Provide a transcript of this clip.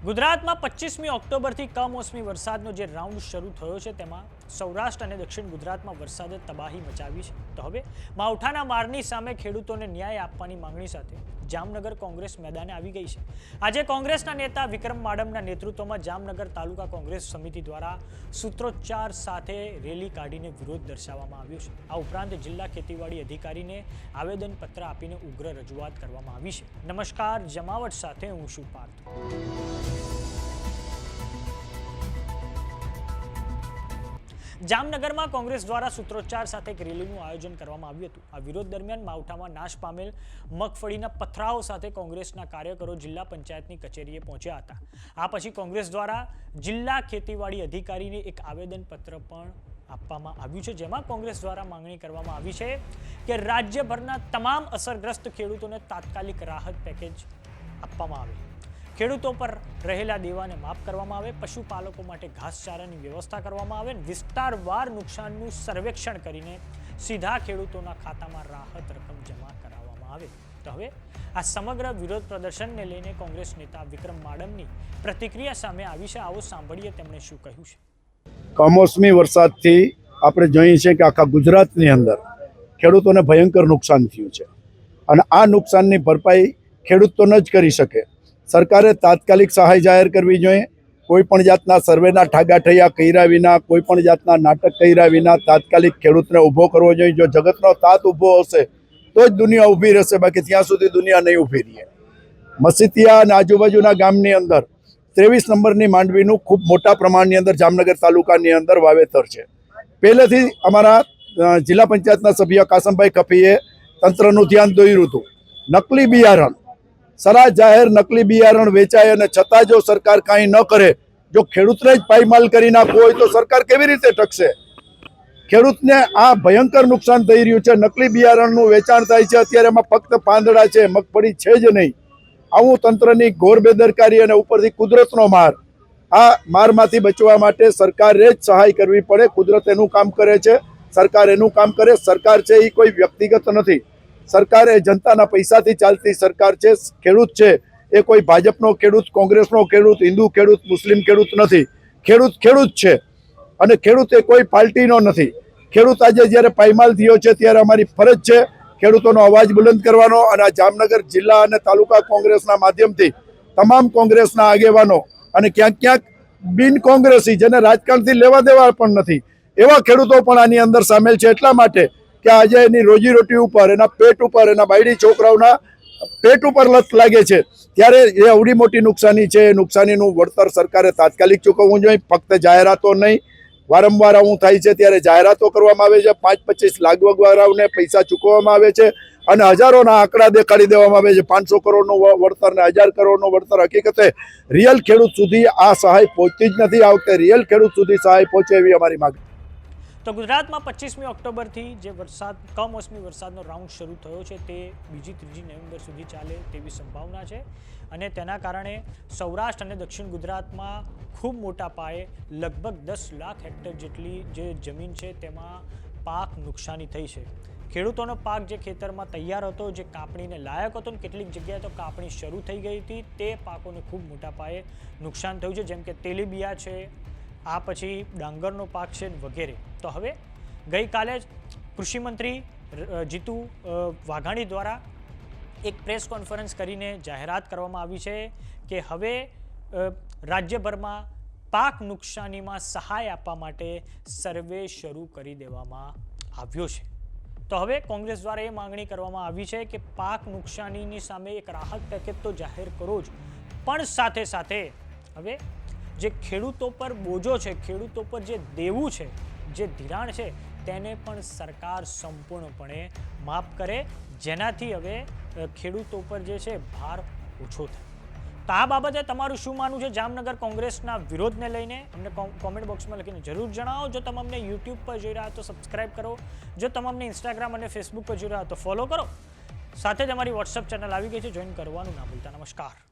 ગુજરાતમાં 25મી ઓક્ટોબરથી કમોસમી વરસાદનો જે રાઉન્ડ શરૂ થયો છે તેમાં સૌરાષ્ટ્ર અને દક્ષિણ ગુજરાતમાં વરસાદે તબાહી મચાવી છે. તો હવે માવઠાના મારની સામે ખેડૂતોને ન્યાય આપવાની માંગણી સાથે જામનગર કોંગ્રેસ મેદાને આવી ગઈ છે. આજે કોંગ્રેસના નેતા વિક્રમ માડમના નેતૃત્વમાં જામનગર તાલુકા કોંગ્રેસ સમિતિ દ્વારા સૂત્રોચ્ચાર સાથે રેલી કાઢીને વિરોધ દર્શાવવામાં આવ્યો છે. આ ઉપરાંત જિલ્લા ખેતીવાડી અધિકારીને આવેદનપત્ર આપીને ઉગ્ર રજૂઆત કરવામાં આવી છે. નમસ્કાર, જમાવટ સાથે હું છું પાર્થ. જામનગરમાં કોંગ્રેસ દ્વારા સૂત્રોચ્ચાર સાથે એક રેલીનું આયોજન કરવામાં આવ્યું હતું. આ વિરોધ દરમિયાન માવઠામાં નાશ પામેલ મગફળીના પથરાઓ સાથે કોંગ્રેસના કાર્યકરો જિલ્લા પંચાયતની કચેરીએ પહોંચ્યા હતા. આ પછી કોંગ્રેસ દ્વારા જિલ્લા ખેતીવાડી અધિકારીને એક આવેદનપત્ર પણ આપવામાં આવ્યું છે, જેમાં કોંગ્રેસ દ્વારા માંગણી કરવામાં આવી છે કે રાજ્યભરના તમામ અસરગ્રસ્ત ખેડૂતોને તાત્કાલિક રાહત પેકેજ આપવામાં આવે, ખેડૂતો પર રહેલા દેવાને માફ કરવામાં આવે, પશુપાલકો માટે ઘાસચારાની વ્યવસ્થા કરવામાં આવે, વિસ્તારવાર નુકસાનનું સર્વેક્ષણ કરીને સીધા ખેડૂતોના ખાતામાં રાહત રકમ જમા કરાવવામાં આવે. તો હવે આ સમગ્ર વિરોધ પ્રદર્શનને લઈને કોંગ્રેસ નેતા વિક્રમ માડમની પ્રતિક્રિયા સામે આવી છે. આવો સાંભળીએ તેમણે શું કહ્યું છે. કમોસમી વરસાદથી આપણે જોઈએ છીએ કે આખા ગુજરાતની અંદર ખેડૂતોને ભયંકર નુકસાન થયું છે અને આ નુકસાનની ભરપાઈ ખેડૂત તો ન જ કરી શકે. સરકારે તાત્કાલિક સહાય જાહેર કરવી જોઈએ. કોઈ પણ જાતના સર્વેના ઠાગાઠૈયા કર્યા વિના, કોઈ પણ જાતના નાટક કર્યા વિના તાત્કાલિક ખેડૂતને ઊભો કરવો જોઈએ. જો જગતનો તાત ઊભો હશે તો જ દુનિયા ઊભી રહેશે, બાકી ત્યાં સુધી દુનિયા નહીં ઊભી રહે. મસીતિયા અને આજુબાજુના ગામની અંદર 23 નંબરની માંડવીનું ખૂબ મોટા પ્રમાણની અંદર જામનગર તાલુકાની અંદર વાવેતર છે. પહેલેથી અમારા જિલ્લા પંચાયતના સભ્ય કાસમભાઈ કપીએ તંત્રનું ધ્યાન દોર્યું હતું. નકલી બિયારણ, સરા જાહેર નકલી બિયારણ વેચાય અને છતાં જો સરકાર કાંઈ ન કરે, જો ખેડૂતને જ પાયમાલ કરી નાખવું હોય તો સરકાર કેવી રીતે ટકશે? ખેડૂતને આ ભયંકર નુકસાન થઈ રહ્યું છે. નકલી બિયારણનું વેચાણ થાય છે. અત્યારે એમાં ફક્ત પાંદડા છે, મગફળી છે જ નહીં. આવું તંત્રની ઘોર બેદરકારી અને ઉપરથી કુદરતનો માર, આ મારમાંથી બચવા માટે સરકારે જ સહાય કરવી પડે. કુદરત એનું કામ કરે છે, સરકાર એનું કામ કરે. સરકાર છે એ કોઈ વ્યક્તિગત નથી. સરકાર એ જનતાના પૈસાથી ચાલતી સરકાર છે. ખેડૂત છે એ કોઈ ભાજપનો ખેડૂત, કોંગ્રેસનો ખેડૂત, હિન્દુ ખેડૂત, મુસ્લિમ ખેડૂત નથી. ખેડૂત ખેડૂત છે અને ખેડૂત એ કોઈ પાર્ટીનો નથી. ખેડૂત આજે જ્યારે પાયમાલ થયો છે ત્યારે અમારી ફરજ છે ખેડૂતોનો અવાજ બુલંદ કરવાનો. અને આ જામનગર જિલ્લા અને તાલુકા કોંગ્રેસના માધ્યમથી તમામ કોંગ્રેસના આગેવાનો અને ક્યાંક ક્યાંક બિન કોંગ્રેસી, જેને રાજકારણથી લેવા દેવા પણ નથી, એવા ખેડૂતો પણ આની અંદર સામેલ છે. એટલા માટે કે આજે એની રોજીરોટી ઉપર, એના પેટ ઉપર, એના બાયડી છોકરાઓના પેટ ઉપર લત લાગે છે, ત્યારે એ અવડી મોટી નુકસાની છે. એ નુકસાનીનું વળતર સરકારે તાત્કાલિક ચૂકવવું જોઈએ. ફક્ત જાહેરાતો નહીં, વારંવાર આવું થાય છે ત્યારે જાહેરાતો કરવામાં આવે છે. 5-25 લાગવગવાળાઓને પૈસા ચૂકવવામાં આવે છે અને હજારોના આંકડા દેખાડી દેવામાં આવે છે. 500 કરોડનું વળતર ને 1000 કરોડનું વળતર. હકીકતે રિયલ ખેડૂત સુધી આ સહાય પહોંચતી જ નથી. આ વખતે રિયલ ખેડૂત સુધી સહાય પહોંચે એવી અમારી માંગ. તો ગુજરાતમાં 25મી ઓક્ટોબરથી જે કમોસમી વરસાદનો રાઉન્ડ શરૂ થયો છે તે 2-3 નવેમ્બર સુધી ચાલે તેવી સંભાવના છે અને તેના કારણે સૌરાષ્ટ્ર અને દક્ષિણ ગુજરાતમાં ખૂબ મોટા પાયે લગભગ 10 લાખ હેક્ટર જેટલી જે જમીન છે તેમાં પાક નુકસાની થઈ છે. ખેડૂતોનો પાક જે ખેતરમાં તૈયાર હતો, જે કાપણીને લાયક હતો, ને કેટલીક જગ્યાએ તો કાપણી શરૂ થઈ ગઈ હતી, તે પાકોને ખૂબ મોટા પાયે નુકસાન થયું છે, જેમ કે તેલીબિયા છે, આ પછી ડાંગરનો પાક છે વગેરે. તો હવે ગઈકાલે જ કૃષિમંત્રી જીતુ વાઘાણી દ્વારા એક પ્રેસ કોન્ફરન્સ કરીને જાહેરાત કરવામાં આવી છે કે હવે રાજ્યભરમાં પાક નુકસાનીમાં સહાય આપવા માટે સર્વે શરૂ કરી દેવામાં આવ્યો છે. તો હવે કોંગ્રેસ દ્વારા એ માંગણી કરવામાં આવી છે કે પાક નુકસાનીની સામે એક રાહત પેકેજ તો જાહેર કરો જ, પણ સાથે સાથે હવે જે ખેડૂતો પર બોજો છે, ખેડૂતો પર જે દેવું છે, જે ધિરાણ છે, તેને પણ સરકાર સંપૂર્ણપણે માફ કરે, જેનાથી હવે ખેડૂતો પર જે છે ભાર ઓછો થાય. તો આ બાબતે તમારું શું માનવું છે જામનગર કોંગ્રેસના વિરોધને લઈને? અમને કોમેન્ટ બોક્સમાં લખીને જરૂર જણાવો. જો તમે અમને યુટ્યુબ પર જોઈ રહ્યા તો સબસ્ક્રાઇબ કરો. જો તમે અમને ઇન્સ્ટાગ્રામ અને ફેસબુક પર જોઈ રહ્યા તો ફોલો કરો. સાથે જ અમારી વોટ્સઅપ ચેનલ આવી ગઈ છે, જોઈન કરવાનું ના ભૂલતા. નમસ્કાર.